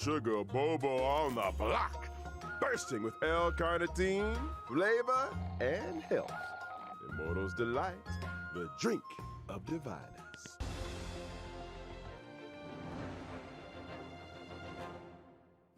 Sugar bobo on the block, bursting with L-carnitine, flavor, and health. Immortal's Delight, the drink of diviners.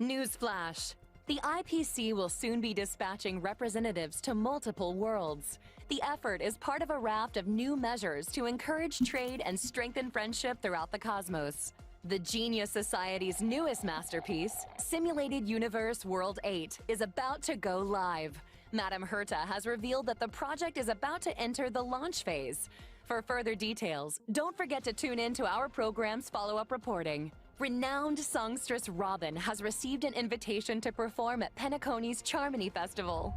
Newsflash. The IPC will soon be dispatching representatives to multiple worlds. The effort is part of a raft of new measures to encourage trade and strengthen friendship throughout the cosmos. The Genius Society's newest masterpiece, Simulated Universe World 8, is about to go live. Madame Herta has revealed that the project is about to enter the launch phase. For further details, don't forget to tune in to our program's follow-up reporting. Renowned songstress Robin has received an invitation to perform at Penacony's Charmony Festival.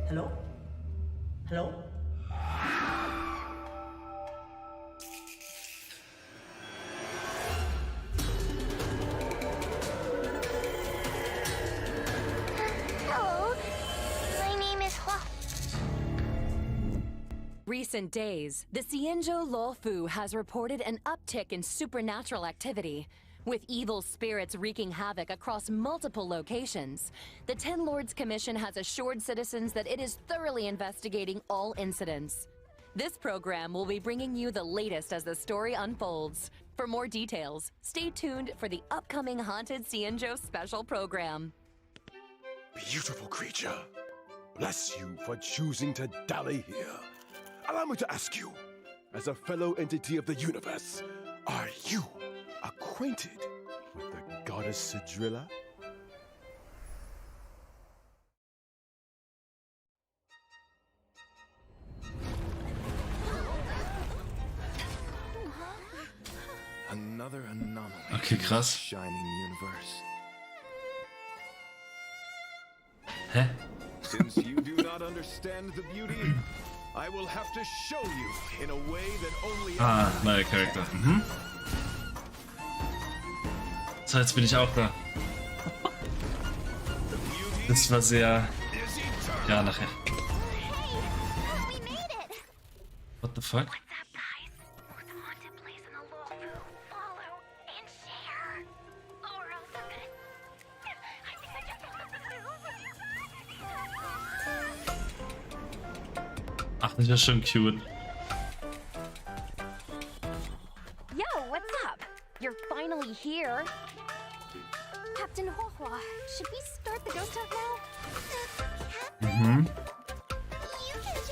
Hello? Hello? Hello, my name is Hua. Recent days, the Xianzhou Luofu has reported an uptick in supernatural activity. With evil spirits wreaking havoc across multiple locations, the Ten Lords Commission has assured citizens that it is thoroughly investigating all incidents. This program will be bringing you the latest as the story unfolds. For more details, stay tuned for the upcoming Haunted Xianzhou special program. Beautiful creature, bless you for choosing to dally here. Allow me to ask you, as a fellow entity of the universe, are you acquainted with the goddess Sidrilla? Another anomaly. Okay, krass. Shining universe. Hä? Since you do not understand the beauty, I will have to show you in a way that only Neuer Charakter. Mhm. So, jetzt bin ich auch da. Das war sehr... Ja, nachher. We made it! What the fuck? What's up, guys? Most haunted place in the Luofu. Follow and share. Oh, we're all so good. I think I just Ach, das ist ja schon cute. Yo, what's up? You're finally here. Captain Huohua, should we start the ghost talk now? Mhm.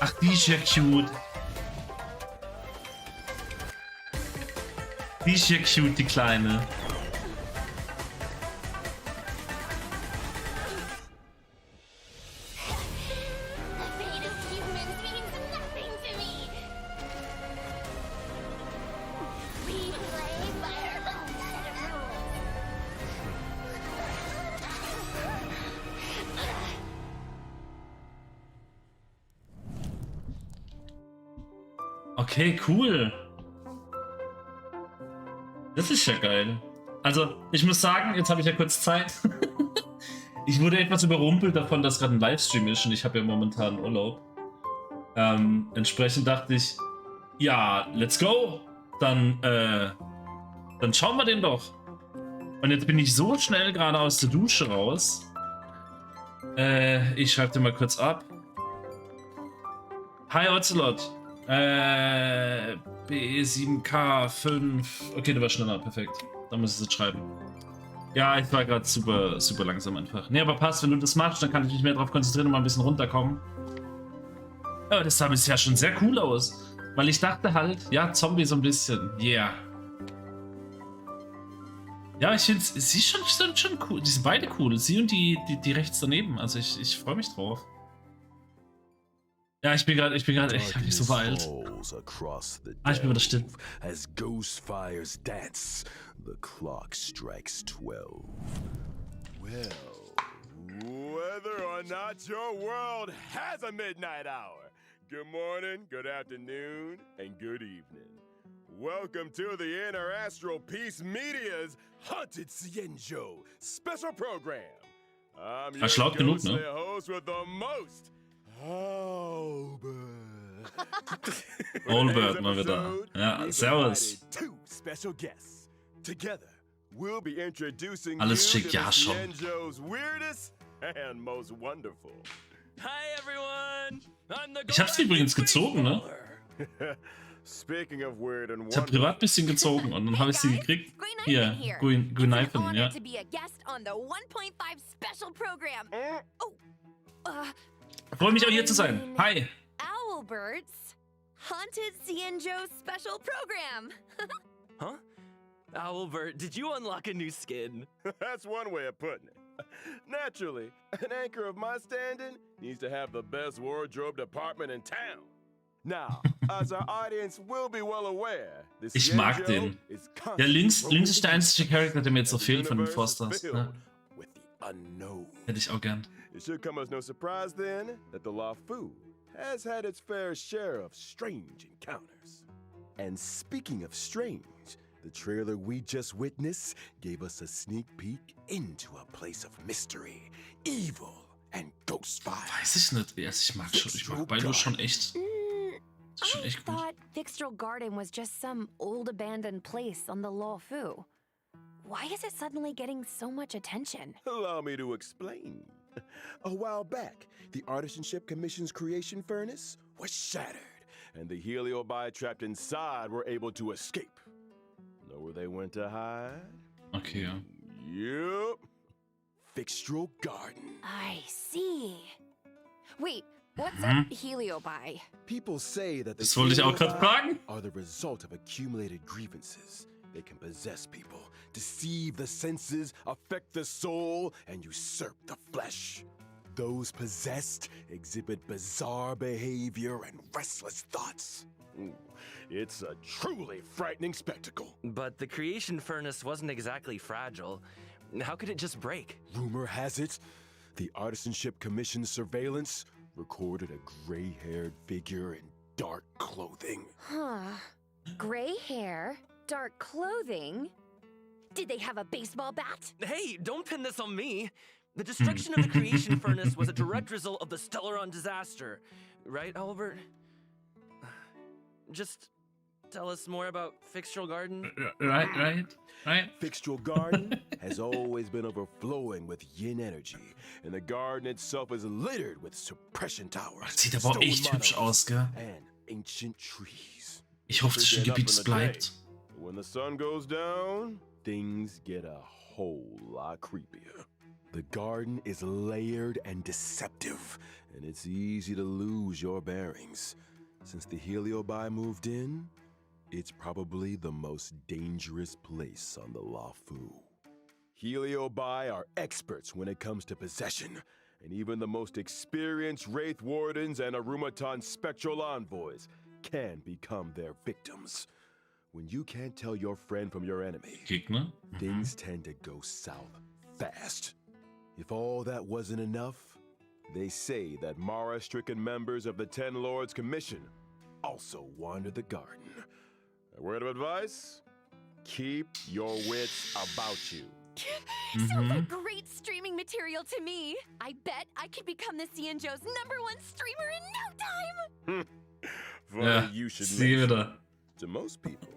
Ach, die ist ja cute. Die ist ja cute, die Kleine. The fate of humans means nothing to me. We play by our own set of rules. Okay, cool. Das ist ja geil. Also, ich muss sagen, jetzt habe ich ja kurz Zeit. Ich wurde etwas überrumpelt davon, dass gerade ein Livestream ist und ich habe ja momentan Urlaub. Entsprechend dachte ich, ja, let's go. Dann schauen wir den doch. Und jetzt bin ich so schnell gerade aus der Dusche raus. Ich schreibe dir mal kurz ab. Hi Ocelot. B7K5. Okay, du warst schneller, perfekt. Da muss ich es jetzt schreiben. Ja, ich war gerade super, super langsam einfach. Ne, aber passt, wenn du das machst, dann kann ich mich mehr darauf konzentrieren und mal ein bisschen runterkommen. Aber das sah bisher schon sehr cool aus. Weil ich dachte halt, ja, Zombie so ein bisschen. Yeah. Ja, ich finde, sie sind schon cool. Die sind beide cool. Sie und die rechts daneben. Also ich freue mich drauf. Ja, ich habe mich so beeilt. Ich bin wieder still. As ghost fires dance, the clock strikes 12. Well, whether or not your world has a midnight hour, good morning, good afternoon, and good evening. Welcome to the Interastral Peace Media's Haunted Xianzhou special program. I'm Ja, schlau genug, ghostly ne? host with the most. Albert. Albert mal wieder. Ja, we've servus. invited 2 special guests. Together, we'll be introducing Alles you schick, to ja, the schon. Cienjo's weirdest and most wonderful. Hi everyone. I'm the Ich hab's übrigens gezogen, ne? Speaking of weird and Ich hab privat ein bisschen gezogen und dann habe ich sie gekriegt. Hier, Guinaifen, ja. to be a guest on the 1.5 special program. Freue mich auch hier zu sein. Hi. Owlbert's Haunted Cienjo special program. Huh? Owlbert, did you unlock a new skin? That's one way of putting it. Naturally, an anchor of my standing needs to have the best wardrobe department in town. Now, as our audience will be well aware, the Ich mag Cienjo den. is Ja, Lynx constantly ist der einzige Charakter, der mir jetzt noch the fehlt von den universe is Forsters. filled Ne? with the unknown. Hätte ich auch gern. It should come as no surprise then that the Lafu has had its fair share of strange encounters. And speaking of strange, the trailer we just witnessed gave us a sneak peek into a place of mystery, evil, and ghost vibes. Weiß ich nicht. Ja, ich mag Baidu schon echt. Ist schon I echt gut. thought Fixtral Garden was just some old abandoned place on the Luofu. Why is it suddenly getting so much attention? Allow me to explain. A while back, the Artisanship Commission's creation furnace was shattered, and the Heliobi trapped inside were able to escape. Know where they went to hide? Okay, ja. Yup. Fixtral Garden. I see. Wait, what's a heliobi? People say that the Das wollte ich auch gerade Heliobi fragen. are the result of accumulated grievances. They can possess people, deceive the senses, affect the soul, and usurp the flesh. Those possessed exhibit bizarre behavior and restless thoughts. Ooh, it's a truly frightening spectacle. But the creation furnace wasn't exactly fragile. How could it just break? Rumor has it, the Artisanship Commission's surveillance recorded a gray-haired figure in dark clothing. Huh. Gray hair, dark clothing. Did they have a baseball bat? Hey, don't pin this on me. The destruction of the creation furnace was a direct result of the Stellaron disaster. Right, Albert? Just tell us more about Fixtral Garden. Right. Fixtral Garden has always been overflowing with yin energy, and the garden itself is littered with suppression towers, Sieht aber auch stone echt hübsch aus, gell? and ancient trees. Ich hoffe, das They get up Gebiet in the bleibt. day. When the sun goes down, things get a whole lot creepier. The garden is layered and deceptive, and it's easy to lose your bearings. Since the Heliobi moved in, it's probably the most dangerous place on the Luofu. Heliobi are experts when it comes to possession, and even the most experienced Wraith Wardens and Arumatan Spectral Envoys can become their victims. When you can't tell your friend from your enemy, Gegner? things tend to go south fast. If all that wasn't enough, they say that Mara-stricken members of the Ten Lords Commission also wander the garden. A word of advice? Keep your wits about you. Sounds like great streaming material to me. I bet I could become the Cienjo's #1 streamer in no time. Funny Ja, you should sie mention. wieder. To most people,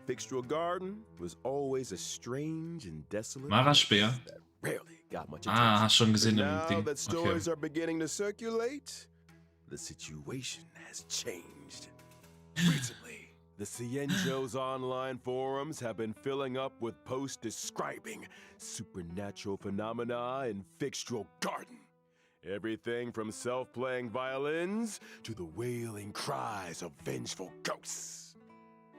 Fixtral Garden was always a strange and desolate Mara place Speer. that rarely got much Ah, attention. hast schon gesehen But im now Ding. that Okay. stories are beginning to circulate, the situation has changed. Recently, the Cienjo's online forums have been filling up with posts describing supernatural phenomena in Fixtral Garden. Everything from self-playing violins to the wailing cries of vengeful ghosts.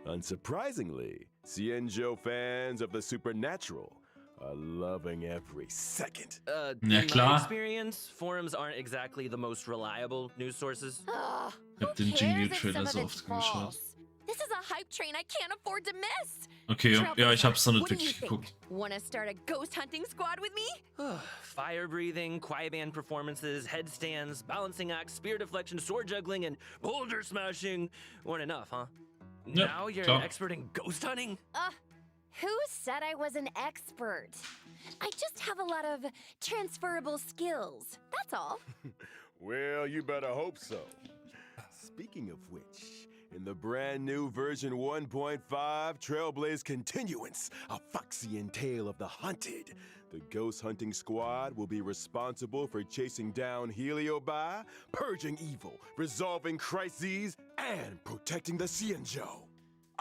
Unsurprisingly, Cienjo fans of the supernatural are loving every second. Ja, In my klar. experience, forums aren't exactly the most reliable news sources. Ugh, Ich hab who den Jingle cares if Trailer some so of oft it's angeschaut. false? This is a hype train I can't afford to miss. Okay, ja, ich hab's noch nicht What do you wirklich geguckt. think? Wanna start a ghost hunting squad with me? Fire breathing, quiet performances, headstands, balancing acts, spear deflection, sword juggling, and boulder smashing weren't enough, huh? Ja, Now you're klar. an expert in ghost hunting? Who said I was an expert? I just have a lot of transferable skills. That's all. Well, you better hope so. Speaking of which, in the brand new version 1.5 Trailblaze Continuance, a Foxian tale of the hunted, the ghost hunting squad will be responsible for chasing down Heliobi, purging evil, resolving crises, and protecting the Xianzhou.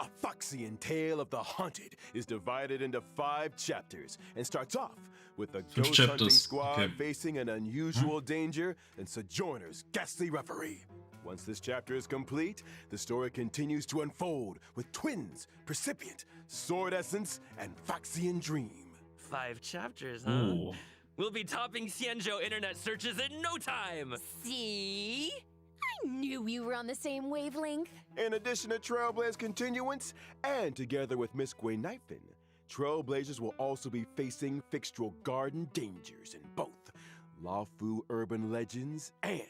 A Foxian tale of the hunted is divided into 5 chapters and starts off with the ghost hunting chapters. squad Okay. facing an unusual danger and Sojourner's ghastly referee. Once this chapter is complete, the story continues to unfold with twins, Precipient, Sword Essence, and Foxian Dream. 5 chapters, huh? Ooh. We'll be topping Xianzhou internet searches in no time. See? I knew we were on the same wavelength. In addition to Trailblaze Continuance, and together with Miss Gwynifin, Trailblazers will also be facing fixtural garden dangers in both Lawfu Urban Legends and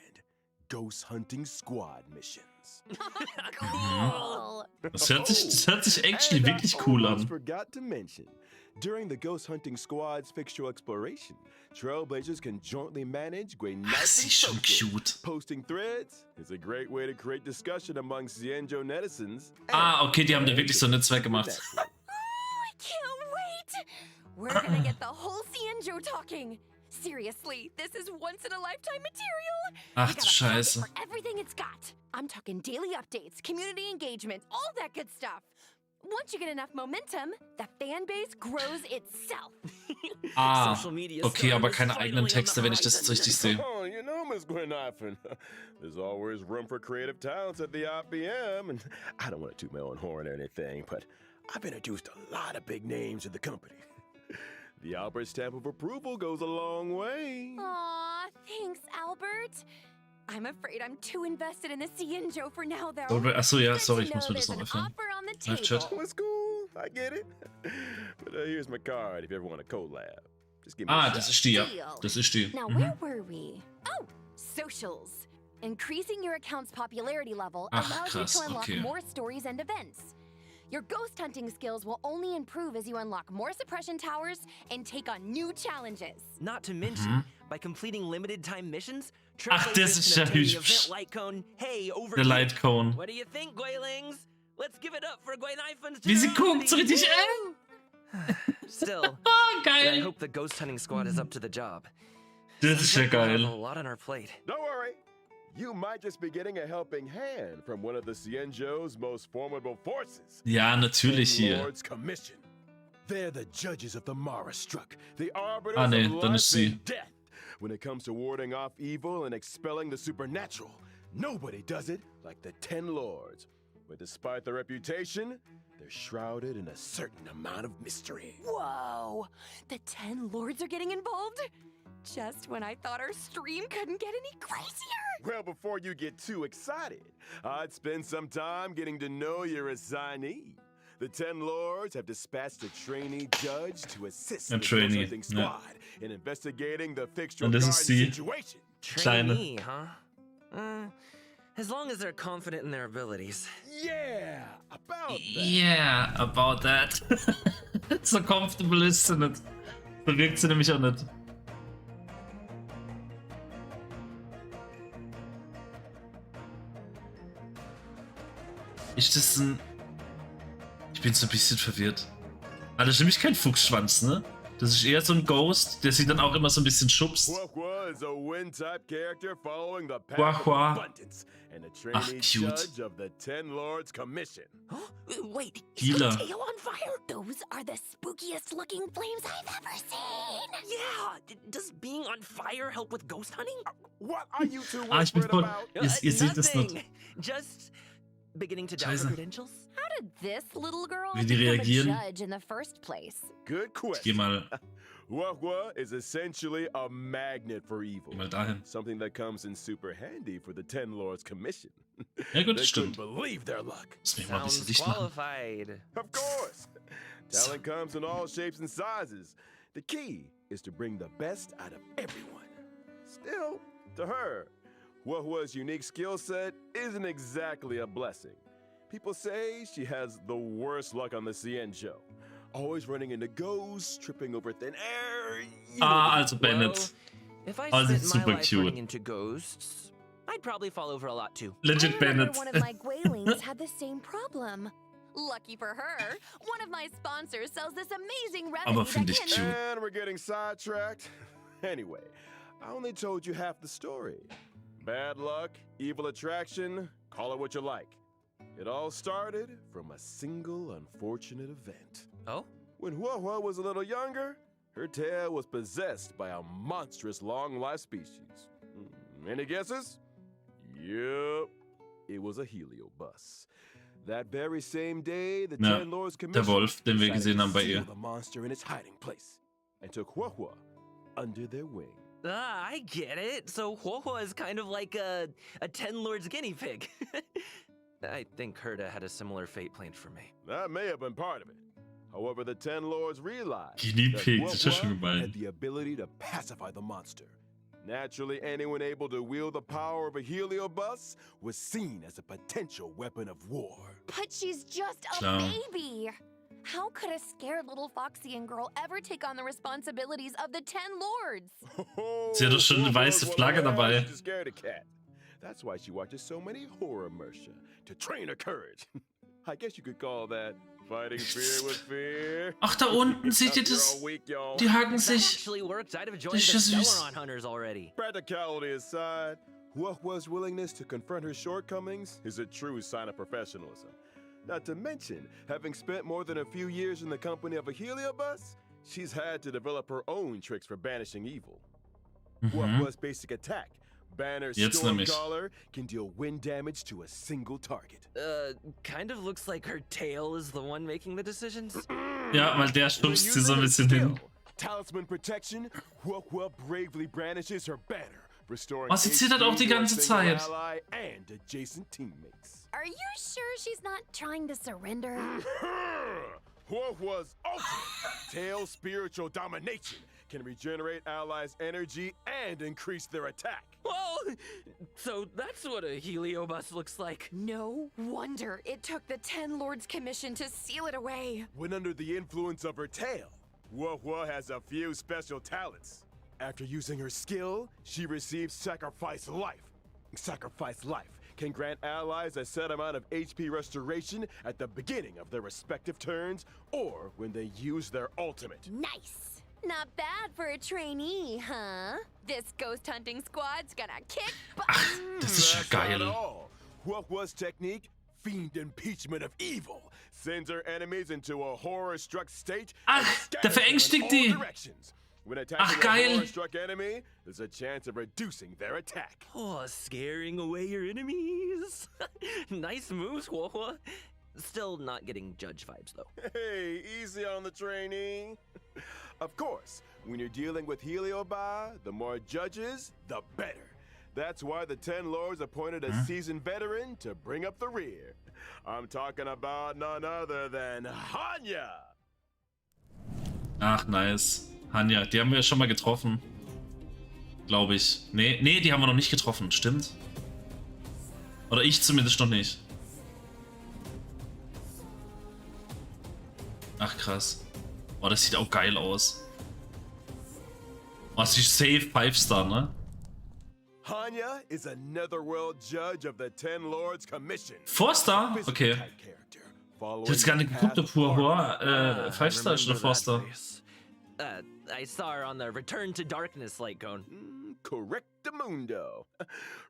Ghost Hunting Squad missions. Cool. Das hört sich actually And I wirklich cool almost an. forgot to mention, during the Ghost Hunting Squad's fixtural exploration, Trailblazers can jointly manage Ach, sie Gwynifin ist schon social. cute. Posting threads is a great way to create discussion among Xianzhou netizens. Ah, okay, die haben da and wirklich so ein Netzwerk gemacht. natural. I can't wait! We're gonna get the whole Xianzhou talking. Seriously, this is once-in-a-lifetime material. Ach We du gotta pound it Scheiße. for everything it's got. I'm talking daily updates, community engagement, all that good stuff. Once you get enough momentum, the fan base grows itself. Ah, Social media okay, storm aber is keine finally eigenen on the Texte, wenn ich das horizon. jetzt richtig sehe. Oh, you know, Miss Gwynifin, there's always room for creative talents at the IPM, and I don't want to toot my own horn or anything, but I've introduced a lot of big names to the company. The Albert stamp of approval goes a long way. Aw, thanks, Albert. I'm afraid I'm too invested in the Xianzhou for now, though. Achso, ja, Good sorry, to ich muss know mir das there's noch an öffnen. offer on the Live chat. table. It's cool, I get it. But here's my card if you ever want a collab. Just give me Ah, a das shot. ist die, ja. Deal. Das ist die. Now, Mhm. where were we? Oh, socials. Increasing your account's popularity level Ach, allows krass, you to unlock okay. more stories and events. Your ghost hunting skills will only improve as you unlock more suppression towers and take on new challenges. Not to mention, by completing limited time missions, Ach, das Trailblazers ist can ja obtain the hübsch. event light cone. Hey, over Der here. Light Cone. What do you think, Guilings? Let's give it up for Gwynifen's Wie sie guckt, so generosity. richtig, Still, Ah, I geil. hope the ghost hunting squad is up to the job. Das ist ja We have a geil. lot on our plate. Don't worry. You might just be getting a helping hand from one of the Xianzhou's most formidable forces. Ja, natürlich Ten hier. Lord's Commission. They're the judges of the Mara Struck, the arbiters Ah, nee, of dann life ist sie. and death. When it comes to warding off evil and expelling the supernatural, nobody does it like the Ten Lords. But despite their reputation, they're shrouded in a certain amount of mystery. Whoa! The 10 lords are getting involved? Just when I thought our stream couldn't get any crazier! Well, before you get too excited, I'd spend some time getting to know your assignee. The Ten Lords have dispatched a trainee judge to assist Ein the Trainee, Ghost Hunting ja. Squad in investigating the fixture Und das garden ist die situation. Kleine. Trainee, huh? As long as they're confident in their abilities. Yeah, about that. Yeah, about that. So comfortable ist sie nicht. So wirkt sie nämlich auch nicht. Ist das ein... Ich bin so ein bisschen verwirrt. Ah, das ist nämlich kein Fuchsschwanz, ne? Das ist eher so ein Ghost, der sie dann auch immer so ein bisschen schubst. Huahua is a wind-type character following the path Huahua. of abundance and a Ach, trainee cute. judge of the Ten Lords Commission. Wait, Gila. is the tail on fire? Those are the spookiest looking flames I've ever seen! Yeah, does being on fire help with ghost hunting? What are you two Ah, ich bin whispering voll... about? Ihr seht es Nothing. nicht. Just beginning to doubt her Scheiße. credentials. How did this little girl Wie die become reagieren? a judge in the first place? Good Ich geh question. mal, Huahua is essentially a magnet for evil. geh mal dahin. Something that comes in super handy for the Ten Lords Commission. Ja gut, They das couldn't stimmt. believe their luck. Lass mich mal ein bisschen Sounds Licht machen. qualified. Of course. Talent comes in all shapes and sizes. The key is to bring the best out of everyone. Still, to her, Huahua's unique skill set isn't exactly a blessing. People say she has the worst luck on the Xianzhou. Always running into ghosts, tripping over thin air, Also beendet. If I Oh, spent that's my super life cute. running into ghosts, I'd probably fall over a lot too. Legit I remember beendet. one of my Guaylings had the same problem. Lucky for her, one of my sponsors sells this amazing remedy Aber that finde ich can... cute. And we're getting sidetracked. Anyway, I only told you half the story. Bad luck, evil attraction, call it what you like. It all started from a single unfortunate event. Oh? When Hua was a little younger, her tail was possessed by a monstrous long-life species. Any guesses? Yep, it was a heliobus. That very same day, the Ja, Ten Lords der Commission Wolf, den wir decided gesehen to haben bei seal ihr. the monster in its hiding place and took Hua under their wing. Ah, I get it. So Huohuo is kind of like a Ten Lords guinea pig. I think Herta had a similar fate planned for me. That may have been part of it. However, the Ten Lords realized Guinea that pig, das ist ja Hua schon gemein. had the ability to pacify the monster. Naturally, anyone able to wield the power of a heliobus was seen as a potential weapon of war. But she's just a Klar. baby. How could a scared little Foxian girl ever take on the responsibilities of the Ten Lords? Sie hat doch schon eine weiße Flagge dabei. She's scared of cat. That's why she watches so many horror mersha to train her courage. I guess you could call that fighting fear with fear. Ach, da unten, seht ihr You're das? all weak, y'all. Die haken If that sich. actually worked, I'd have joined Das the ist ja süß. Stellaron Hunters already. Practicality aside, Hua's willingness to confront her shortcomings is a true sign of professionalism. Not to mention, having spent more than a few years in the company of a heliobus, she's had to develop her own tricks for banishing evil. Hua's basic attack, Banner's Jetzt nämlich. Stormcaller, can deal wind damage to a single target. Kind of looks like her tail is the one making the decisions. Ja, weil der When schubst sie so ein using bisschen her hin. skill, Talisman Protection, Hua bravely brandishes her banner, restoring Oh, sie zittert auch die HP to a ganze single Zeit. ally and adjacent teammates. Are you sure she's not trying to surrender? Hua's ultimate tail spiritual domination can regenerate allies' energy and increase their attack. Well, so that's what a heliobus looks like. No wonder it took the Ten Lords Commission to seal it away. When under the influence of her tail, Hua has a few special talents. After using her skill, she receives Sacrifice Life. Sacrifice Life can grant allies a set amount of HP restoration at the beginning of their respective turns or when they use their ultimate. Nice. Not bad for a trainee, huh? This ghost hunting squad's gonna kick butt. Ach, das ist ja That's not geil. all. Hua's technique, Fiend Impeachment of Evil, sends her enemies into a horror-struck state and Ach, scatters der them in verängstigt all die. directions. When attacking a geil. horror-struck enemy, there's a chance of reducing their attack. Oh, scaring away your enemies. Nice moves, Huohuo. Still not getting judge vibes, though. Hey, easy on the trainee. Of course, when you're dealing with Heliobi, the more judges, the better. That's why the Ten Lords appointed a seasoned veteran to bring up the rear. I'm talking about none other than Hanya. Ach, nice. Hanya, die haben wir ja schon mal getroffen. Glaube ich. Nee, die haben wir noch nicht getroffen, stimmt? Oder ich zumindest noch nicht. Ach, krass. Oh, das sieht auch geil aus. Oh, das ist safe 5-Star, ne? Hanya is a netherworld judge of the Ten Lords Commission. 4-Star? Okay. Type character, Ich following hab jetzt gar nicht the geguckt, ob path of Hua 5-Star ist oder Remember that 4-Star. face. I saw her on the Return to Darkness light cone. Correctamundo.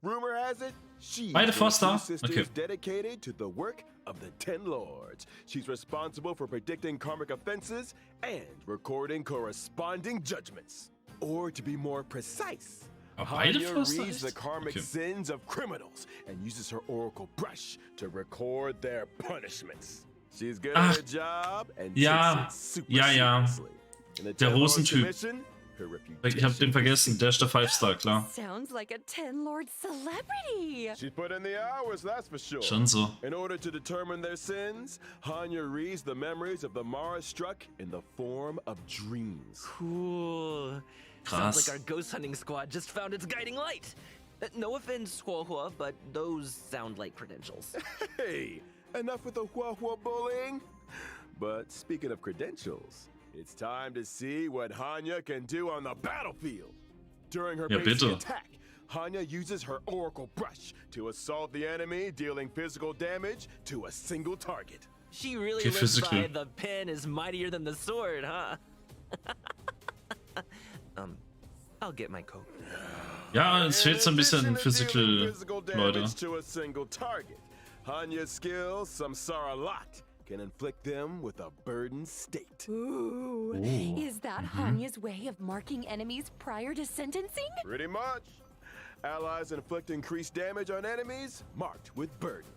Rumor has it, she's Beide one of 4-Star? two sisters Okay. dedicated to the work of the Ten Lords. She's responsible for predicting karmic offenses and recording corresponding judgments. Or to be more precise, Aber beide Hanya 4-Star, reads the echt? karmic Okay. sins of criminals and uses her oracle brush to record their punishments. She's good Ach, at her job and ja, takes it super ja, ja. seriously. In the Der Ten Lords Rosentyp. Commission, her Ich hab den reputation vergessen, der ist der 5-Star, klar. Sounds like a Ten Lord celebrity. She's put in the hours, that's for sure. Schon so. In order to determine their sins, Hanya reads the memories of the Mara struck in the form of dreams. Cool. Krass. Sounds like our ghost hunting squad just found its guiding light. No offense, Huohuo, but those sound like credentials. Hey, enough with the Hua bullying. But speaking of credentials, It's time to see what Hanya can do on the battlefield. During her Ja, basic bitte. attack, Hanya uses her Oracle Brush to assault the enemy, dealing physical damage to a single target. She really Okay, lives physical. by the pen is mightier than the sword, huh? I'll get my coat. Ja, es fehlt so ein bisschen In addition to dealing Physical, physical Leute. damage to a single target, Hanya's skills, Samsara Lot, can inflict them with a burdened state. Ooh. Is that Hanya's way of marking enemies prior to sentencing? Pretty much. Allies inflict increased damage on enemies marked with burden.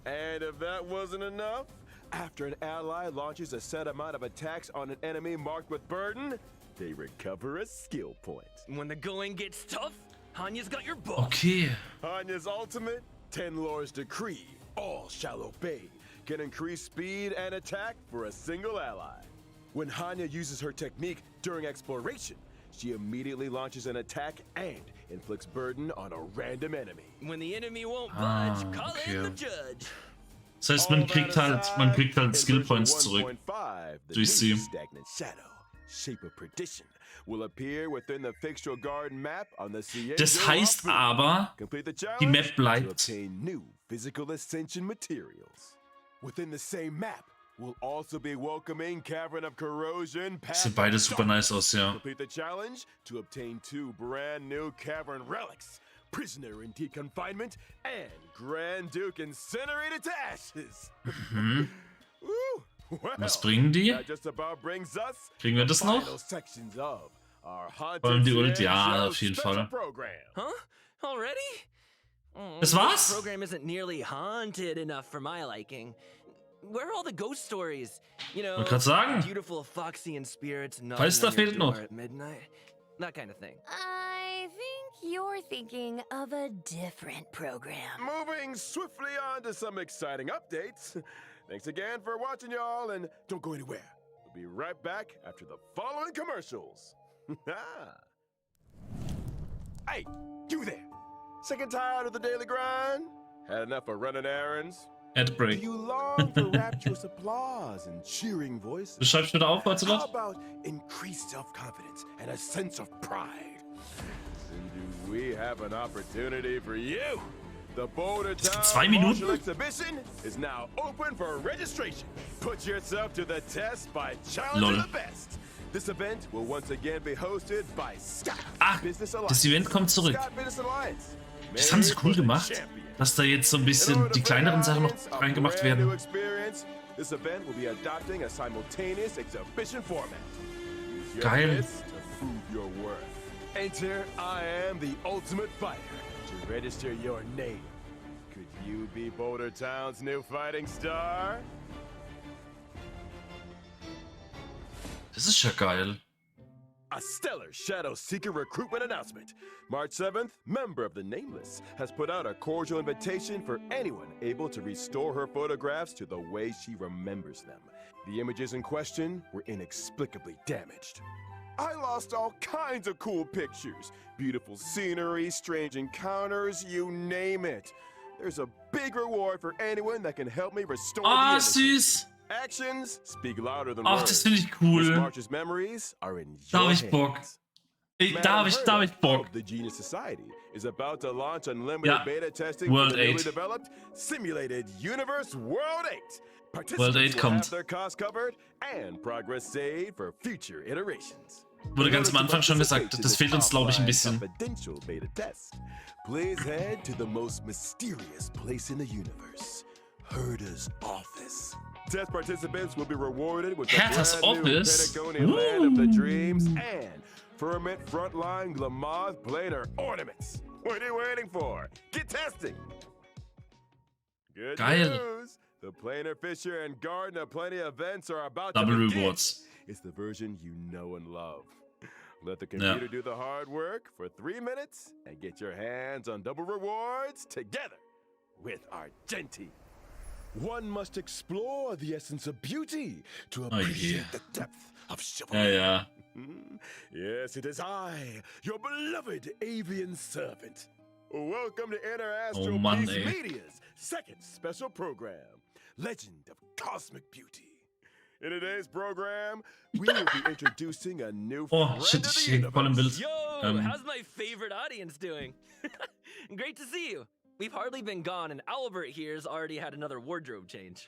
And if that wasn't enough, after an ally launches a set amount of attacks on an enemy marked with burden, they recover a skill point. When the going gets tough, Hanya's got your butt. Okay. Hanya's ultimate, Tenlord's Decree, all shall obey, can increase speed and attack for a single ally. When Hanya uses her technique during exploration, she immediately launches an attack and inflicts burden on a random enemy. When the enemy won't budge, call okay. in the judge. Das heißt, man kriegt halt Skill Points zurück. 1.5, the Durch sie. new stagnant shadow, shape of perdition, will appear within the Fixture Garden map on the Cielo Das heißt Offbeat. aber, Complete the die challenge Map to bleibt. obtain new physical ascension materials. Within the same map, we'll also be welcoming Cavern of Corrosion. Sieht beide super nice aus, ja. Complete the challenge to obtain 2 brand new cavern relics. Prisoner in deep confinement and Grand Duke incinerated to ashes. Woo! Well, Was bringen die? that just about brings us Kriegen wir to das the noch? final sections of our Vor allem die Haunted Ult, ja, Show auf jeden special Fall. program. Huh? Already? Das war's? This program isn't nearly haunted enough for my liking. Where are all the ghost stories? You know, Wollte grad sagen. beautiful Foxian spirits Falster knocking on fehlt your noch. door at midnight. That kind of thing. I think you're thinking of a different program. Moving swiftly on to some exciting updates. Thanks again for watching, y'all, and don't go anywhere. We'll be right back after the following commercials. Hey, you there! Sick and tired of the daily grind? Had enough of running errands? Ad Do Break. you long for rapturous applause and cheering voices? Du schreibst wieder auf, warte How noch. about increased self-confidence and a sense of pride? Then do we have an opportunity for you? The Boulder gibt Town 2 Minuten? Martial Exhibition is now open for registration. Put yourself to the test by challenging Lol. the best. This event will once again be hosted by Scott Ach, Business Alliance. das Event kommt zurück. Scott Business Alliance. Das haben sie Made cool for the gemacht, champion. dass da jetzt so ein In bisschen order to die bring kleineren the Sachen noch audience a reingemacht brand new werden. experience, this event will be adopting a simultaneous exhibition format. Use your Geil. wits to prove your worth. Enter I am the ultimate fighter to register your name. Could you be Boulder Town's new fighting star? Das ist ja geil. A stellar Shadow Seeker recruitment announcement. March 7th, member of the Nameless has put out a cordial invitation for anyone able to restore her photographs to the way she remembers them. The images in question were inexplicably damaged. I lost all kinds of cool pictures. Beautiful scenery, strange encounters, you name it. There's a big reward for anyone that can help me restore Ah, the images. süß. Actions speak louder than Ach, words. das finde ich Miss cool. March's memories are in Da your hab ich Bock. hands. Da hab ich Bock. The Genius Society is about to launch unlimited Ja. beta testing World for the newly 8. developed simulated Universe World 8. World 8 Participants will kommt. have their costs covered and progress saved for future iterations. Wurde ganz am Anfang schon gesagt, To das fehlt uns, glaube ich, ein bisschen. Confidential beta test. Please head to the most mysterious place in the universe, Herda's office. Test participants will be rewarded with the Herda's brand new office? Pentagonian land of the Ooh. dreams and Firmament Frontline Glamoth Planar ornaments. What are you waiting for? Get testing! Good Geil. news! The Planar Fisher and Garden of Plenty events are about Double to begin. rewards. It's the version you know and love. Let the computer do the hard work for 3 minutes and get your hands on double rewards together with Argenti. One must explore the essence of beauty to appreciate the depth of Ja, chivalry. ja. Yes, it is I, your beloved avian servant. Welcome to Interastral Oh, Mann, Peace ey. Media's second special program, Legend of Cosmic Beauty. In today's program, we will be introducing a new Oh, friend shit, of the ich hänge voll im universe. Bild. Yo, how's my favorite audience doing? Great to see you. We've hardly been gone, and Albert here's already had another wardrobe change.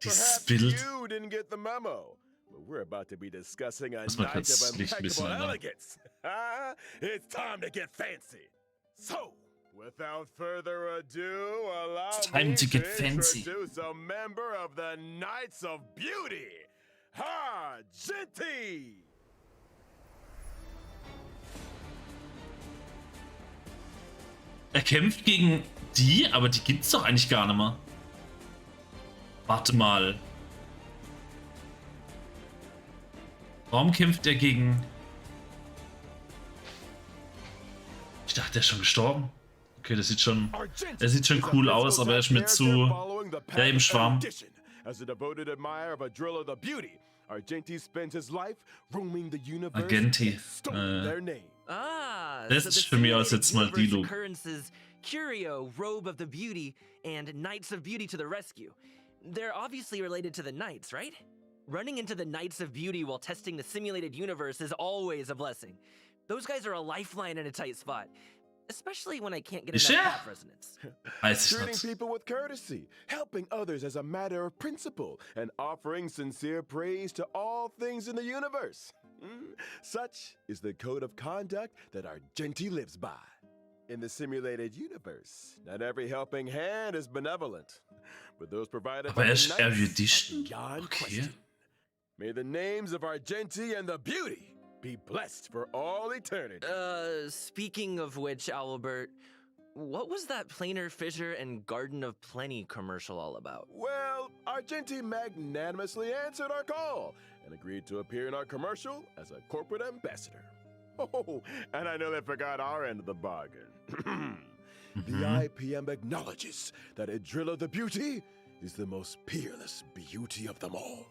Dieses Perhaps Bild. you didn't get the memo, but we're about to be discussing a Muss man night kurz of das Licht ein bisschen impeccable ändern. elegance. It's time to get fancy. So, without further ado, allow time me to to get fancy. introduce a member of the Knights of Beauty, Argenti. Er kämpft gegen die, aber die gibt's doch eigentlich gar nicht mehr. Warte mal. Warum kämpft er gegen... Ich dachte, er ist schon gestorben. Okay, das sieht schon... Er sieht schon cool aus, aber er ist mir zu... Ja, im Schwarm. As a devoted admirer of Adrilla the Beauty, Argenti spends his life roaming the universe Argenti. and stole their name. Ah, Das so ist the für mich aus simulated jetzt mal die universe Loop. occurrences Curio, Robe of the Beauty, and Knights of Beauty to the rescue. They're obviously related to the Knights, right? Running into the Knights of Beauty while testing the simulated universe is always a blessing. Those guys are a lifeline in a tight spot. Especially when I can't get Is enough er? path resonance. Weiß ich Treating nicht. people with courtesy, helping others as a matter of principle, and offering sincere praise to all things in the universe. Such is the code of conduct that Argenti lives by. In the simulated universe, not every helping hand is benevolent, but those provided Aber by er the ist Knights Erudition. are beyond Okay. question. May the names of Argenti and the Beauty be blessed for all eternity. Speaking of which, Albert, what was that Planar Fissure and Garden of Plenty commercial all about? Well, Argenti magnanimously answered our call and agreed to appear in our commercial as a corporate ambassador. Oh, and I nearly forgot our end of the bargain. The IPM acknowledges that Adrilla the Beauty is the most peerless beauty of them all.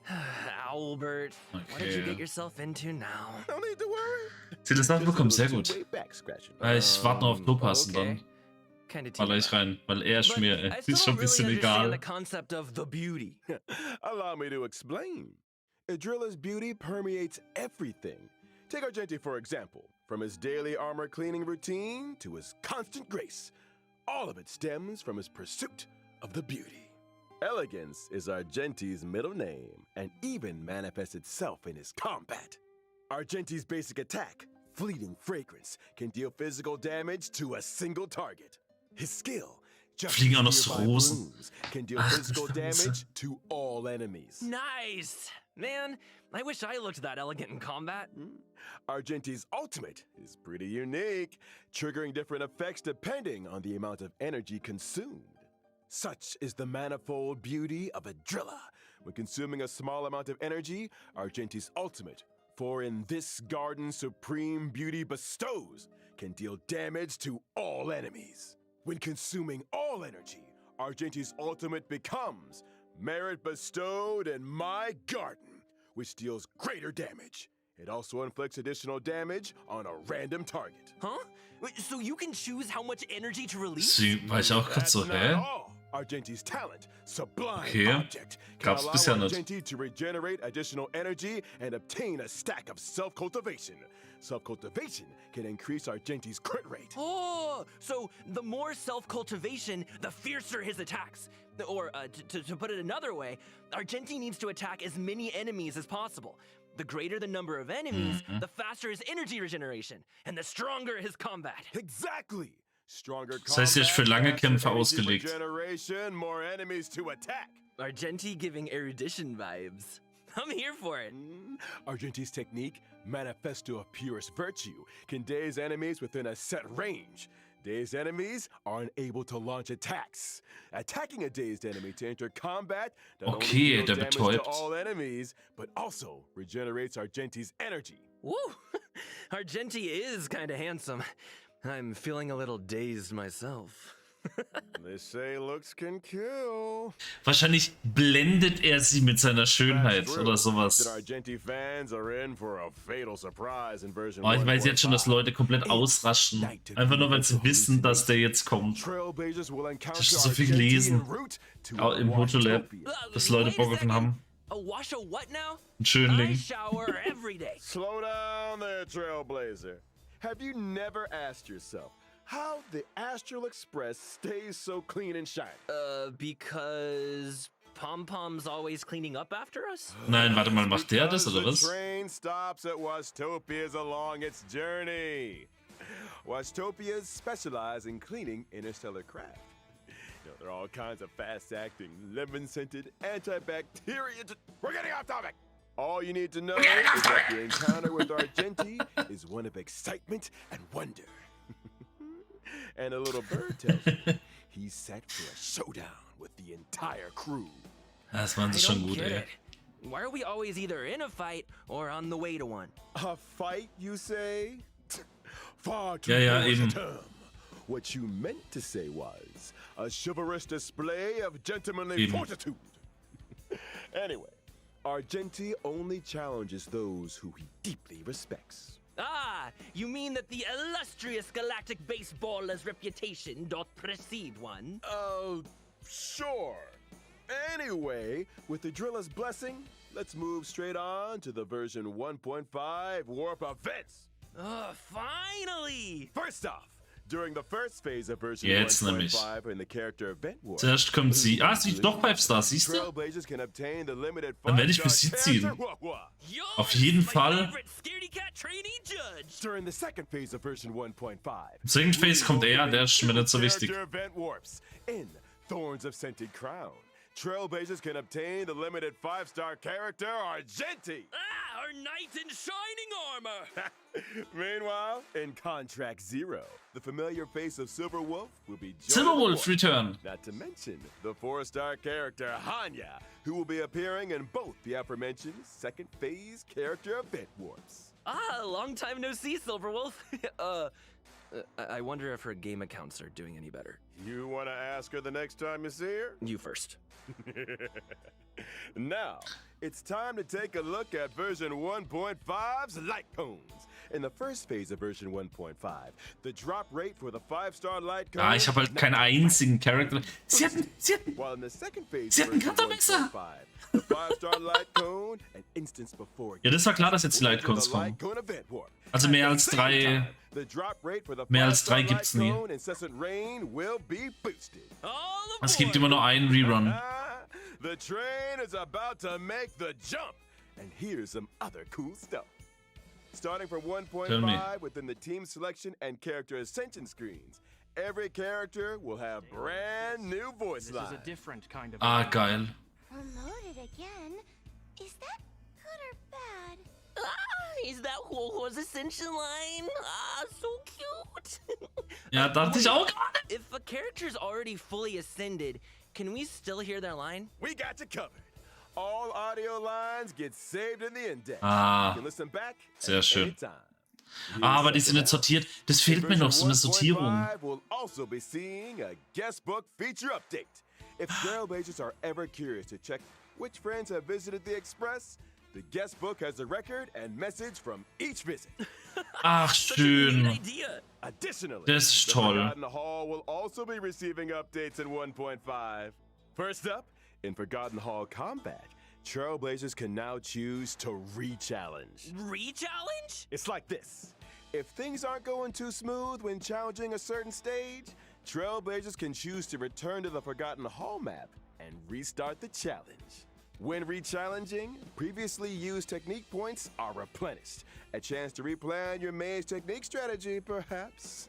Albert, what did you Okay. get yourself into now? No need to worry. Sie das nachbekommen, sehr gut. Two-way back scratching. Ich warte noch auf Klopassen dann. Kind of Baller ich rein, weil er ist But mir I ist still schon don't ein bisschen really understand egal. the concept of the beauty. Allow me to explain. Adrilla's beauty permeates everything. Take Argenti, for example. From his daily armor cleaning routine to his constant grace, all of it stems from his pursuit of the beauty. Elegance is Argenti's middle name and even manifests itself in his combat. Argenti's basic attack, Fleeting Fragrance, can deal physical damage to a single target. His skill, Fliegen auch noch so Nearby Rosen. Blooms, can deal Ach, du physical Scheiße. damage to all enemies. Nice! Man, I wish I looked that elegant in combat. Argenti's ultimate is pretty unique, triggering different effects depending on the amount of energy consumed. Such is the manifold beauty of Adrilla. When consuming a small amount of energy, Argenti's ultimate, for in this garden supreme beauty bestows, can deal damage to all enemies. When consuming all energy, Argenti's ultimate becomes merit bestowed in my garden, which deals greater damage. It also inflicts additional damage on a random target. Huh? Wait, so you can choose how much energy to release? Sie war ich auch gerade That's so, not hä? all. Argenti's talent, Sublime Okay. Object, can Gab's allow bisher nicht. Argenti to regenerate additional energy and obtain a stack of self-cultivation. Self-cultivation can increase Argenti's crit rate. Oh, so the more self-cultivation, the fiercer his attacks. Or, to put it another way, Argenti needs to attack as many enemies as possible. The greater the number of enemies, the faster his energy regeneration, and the stronger his combat. Exactly. Stronger Das heißt, er ist für combat, lange faster Kämpfe energy ausgelegt. regeneration, more enemies to attack. Argenti giving erudition vibes. I'm here for it. Argenti's technique, Manifesto of Purest Virtue, can daze enemies within a set range. Dazed enemies are unable to launch attacks. Attacking a dazed enemy to enter combat not only Okay, deals der damage to betäubt. all enemies, but also regenerates Argenti's energy. Woo! Argenti is kinda handsome. I'm feeling a little dazed myself. They say looks can kill. Wahrscheinlich blendet er sie mit seiner Schönheit That's oder true. sowas. That Argenti fans are in for a fatal surprise in version Oh, ich weiß jetzt schon, dass 1.5. Leute komplett ausrasten. Einfach nur, weil sie wissen, dass der jetzt kommt. Trailblazers will encounter Das ist so viel Argenti gelesen. en route to Auch im Fotolab, Watchtopia. dass Leute Wait a Bock auf ihn second. haben. Wash a what now? Ein I Schönling. shower every day. Slow down there, Trailblazer. Have you never asked yourself how the Astral Express stays so clean and shiny? Because Pom-Pom's always cleaning up after us? Nein, warte mal, macht der das oder Because was? the train stops at Wastopias along its journey. Wastopias specialize in cleaning interstellar craft. You know, there are all kinds of fast-acting, lemon-scented, antibacterial... We're getting off topic! All you need to know is that the encounter with Argenti is one of excitement and wonder. And a little bird tells you he's set for a showdown with the entire crew. Das waren I sie schon don't gut, get ey. it. Why are we always either in a fight or on the way to one? A fight, you say? Far too Ja, ja, coarse a eben. term. What you meant to say was a chivalrous display of gentlemanly Eben. fortitude. Anyway, Argenti only challenges those who he deeply respects. Ah, you mean that the illustrious galactic baseballer's reputation doth precede one? Sure. Anyway, with the driller's blessing, let's move straight on to the version 1.5 warp events. Finally! First off, during the first phase of version Jetzt nämlich. 1.5 in the character event warp, Zuerst kommt sie. Ah, sie ist doch 5-Star, siehst du? Trailblazers can obtain the limited Dann werde ich für 5-star sie ziehen. character Wah-Wah. Auf jeden My Fall. favorite scaredy cat trainee judge! During the second phase of version 1.5, Im Second Phase kommt er, der ist mir nicht so wichtig. character event warps in Thorns of Scented Crown. Trailblazers can obtain the limited 5-star character Argenti. Ah, our knight in shining armor! Meanwhile, in Contract Zero, the familiar face of Silver Wolf will be joining Silverwolf the Return. Not to mention the 4-star character Hanya, who will be appearing in both the aforementioned second phase character event warps. Ah, long time no see, Silverwolf. I wonder if her game accounts are doing any better. You want to ask her the next time you see her? You first. Now, it's time to take a look at version 1.5's light cones. In the first phase of version 1.5, the drop rate for the 5-star light cone... Ah, ich habe halt keinen einzigen Charakter. Sie hatten While in the second phase Sie of hatten version Countermesser. 1.5, the 5-star light cone, an instance before Ja, das war klar, dass jetzt die Light Cones kommen. Also mehr als drei gibt's nie. Es gibt immer nur einen Rerun. The train is about to make the jump, and here's some other cool stuff. Starting from 1.5 within the team selection and character ascension screens, every character will have brand new voice lines. Ah, geil. Promoted again? Is that good or bad? Ah, is that Huohuo's ascension line? Ah, so cute. Ja, dachte ich auch gerade. If a character's already fully ascended, can we still hear their line? We got you covered. All audio lines get saved in the index. Ah, You can listen back sehr at schön. any time. Ah, aber die sind nicht sortiert. Das fehlt mir noch, so eine Sortierung. Version 1.5 will also be seeing a guest book feature update. If Trailblazers are ever curious to check which friends have visited the Express, the guest book has a record and message from each visit. Ach, Such a neat schön. idea. Additionally, Das ist the toll. Forgotten Hall will also be receiving updates in 1.5. First up, in Forgotten Hall Combat, Trailblazers can now choose to re-challenge. Re-challenge? It's like this. If things aren't going too smooth when challenging a certain stage, Trailblazers can choose to return to the Forgotten Hall map and restart the challenge. When re-challenging, previously used technique points are replenished. A chance to replan your maze technique strategy, perhaps.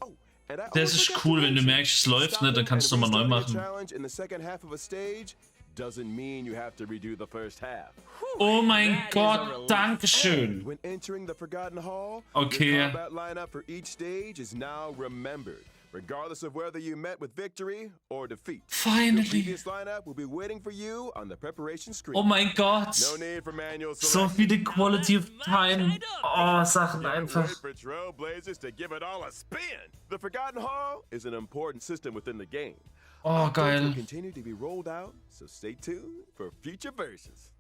Oh, and I Das ist cool, wenn du merkst, es läuft nicht, dann kannst du nochmal neu machen. Challenge in the second half of a stage doesn't mean you have to redo the first half. Oh mein That is a Gott, relief. Dankeschön. When entering the Forgotten Hall, Okay. your combat lineup for each stage is now remembered, regardless of whether you met with victory or defeat. Your Finally. previous lineup will be waiting for you on the preparation screen. Oh mein Gott. No need for manual So selection. viele Quality of Time. Oh, Sachen einfach. Wait for Trailblazers to give it all a spin. The Forgotten Hall is an important system within the game. Oh, Updates will geil. continue to be rolled out, so stay tuned for future versions.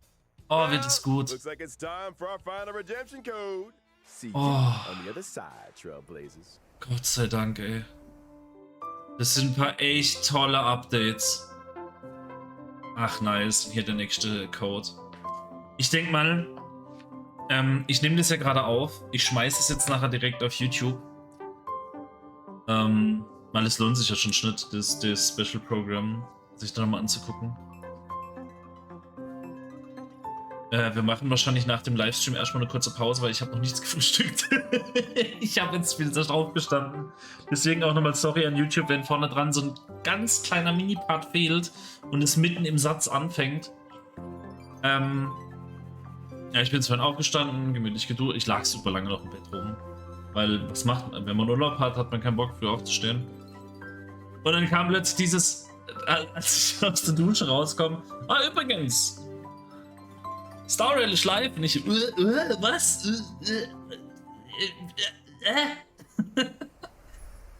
Oh, wird es gut. Looks like it's time for our final redemption code. See you Oh. on the other side, Trailblazers. Gott sei Dank, ey. Das sind ein paar echt tolle Updates. Ach, nice. Hier der nächste Code. Ich denke mal, ich nehme das ja gerade auf. Ich schmeiße es jetzt nachher direkt auf YouTube. Weil es lohnt sich ja schon Schnitt, das Special Program, sich da nochmal anzugucken. Wir machen wahrscheinlich nach dem Livestream erstmal eine kurze Pause, weil ich habe noch nichts gefrühstückt. Ich habe jetzt wieder erst aufgestanden. Deswegen auch nochmal sorry an YouTube, wenn vorne dran so ein ganz kleiner Mini-Part fehlt und es mitten im Satz anfängt. Ja, ich bin vorhin aufgestanden, gemütlich geduscht. Ich lag super lange noch im Bett rum. Weil, was macht man? Wenn man Urlaub hat, hat man keinen Bock, früh aufzustehen. Und dann kam plötzlich dieses, als ich aus der Dusche rauskomme, übrigens, Star Rail ist live. Und ich, was?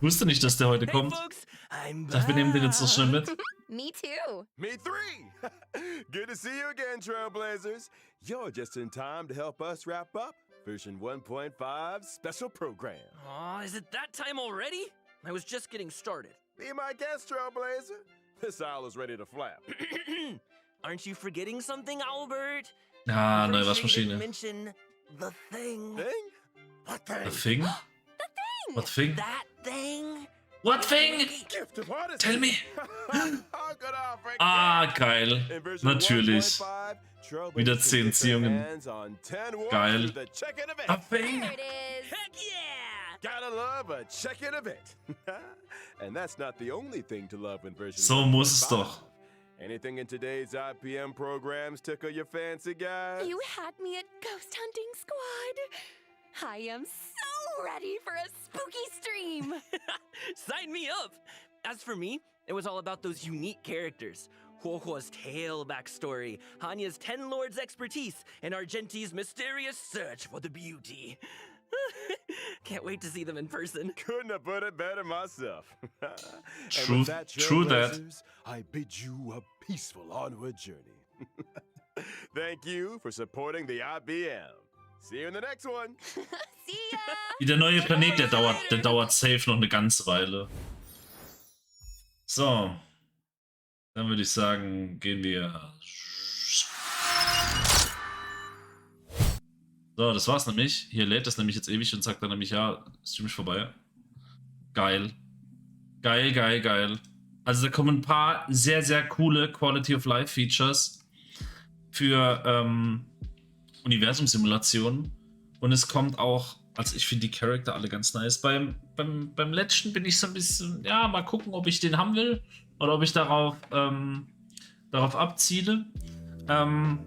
Wusste nicht, dass der heute kommt. Ich dachte, wir nehmen den jetzt so schnell mit. Me too. Me three! Good to see you again, Trailblazers. You're just in time to help us wrap up version 1.5 special program. Aw, is it that time already? I was just getting started. Be my guest, Trailblazer. This owl is ready to flap. Aren't you forgetting something, Albert? Ah, neue Pretty sure you Waschmaschine. didn't mention the thing. Thing? What thing? The thing? What thing? That thing? What thing? Gift of artistry. Tell me. Oh, good old Frank. Ah, geil. In version Natürlich. 1.5, Trailblazers Wieder can 10 get their Ziehungen. hands on 10 words Geil. through the check-in event. A thing? There it is. Heck yeah! Gotta love a check-in event. And that's not the only thing to love in version So muss es 1.5. doch. Anything in today's IPM programs tickle your fancy, guys? You had me at Ghost Hunting Squad. I am so ready for a spooky stream. Sign me up! As for me, it was all about those unique characters. Huohuo's Tail backstory, Hanya's 10 Lords expertise, and Argenti's mysterious search for the beauty. Can't wait to see them in person. Couldn't have put it better myself. And True- with that, true that. Trailblazers, I bid you a peaceful onward journey. Thank you for supporting the IBM. See you in the next one. See ya. Wie der neue Planet, der dauert safe noch eine ganze Weile. So. Dann würde ich sagen, gehen wir. So, das war's nämlich. Hier lädt es nämlich jetzt ewig und sagt dann nämlich, ja, Stream ist vorbei. Geil. Geil, geil, geil. Also da kommen ein paar sehr, sehr coole Quality of Life Features für Universumsimulationen. Und es kommt auch, also ich finde die Charakter alle ganz nice. Beim letzten bin ich so ein bisschen, ja, mal gucken, ob ich den haben will. Oder ob ich darauf abziele. Aber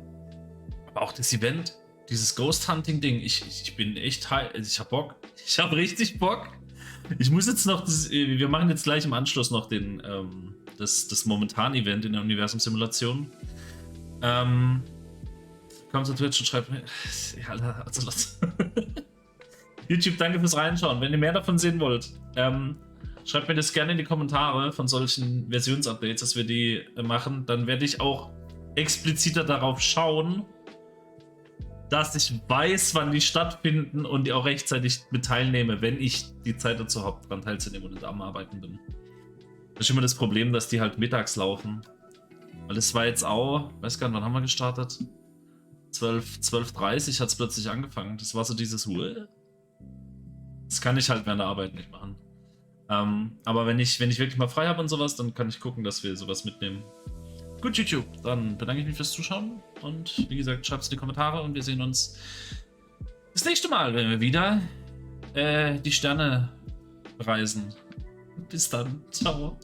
auch das Event, dieses Ghost Hunting Ding, ich bin echt high, also ich hab Bock. Ich hab richtig Bock. Ich muss jetzt noch, wir machen jetzt gleich im Anschluss noch das momentane Event in der Universumsimulation. Kommt zu Twitch und schreibt mir, ja, also los. YouTube, danke fürs Reinschauen. Wenn ihr mehr davon sehen wollt, schreibt mir das gerne in die Kommentare von solchen Versionsupdates, dass wir die machen. Dann werde ich auch expliziter darauf schauen, dass ich weiß, wann die stattfinden und die auch rechtzeitig mit teilnehme, wenn ich die Zeit dazu habe, dran teilzunehmen und am Arbeiten bin. Das ist immer das Problem, dass die halt mittags laufen. Weil es war jetzt auch, weiß gar nicht, wann haben wir gestartet? 12:30 hat es plötzlich angefangen. Das war so dieses das kann ich halt während der Arbeit nicht machen. Aber wenn ich wirklich mal frei habe und sowas, dann kann ich gucken, dass wir sowas mitnehmen. Gut, YouTube, dann bedanke ich mich fürs Zuschauen und wie gesagt, schreibt es in die Kommentare und wir sehen uns das nächste Mal, wenn wir wieder die Sterne bereisen. Bis dann, ciao.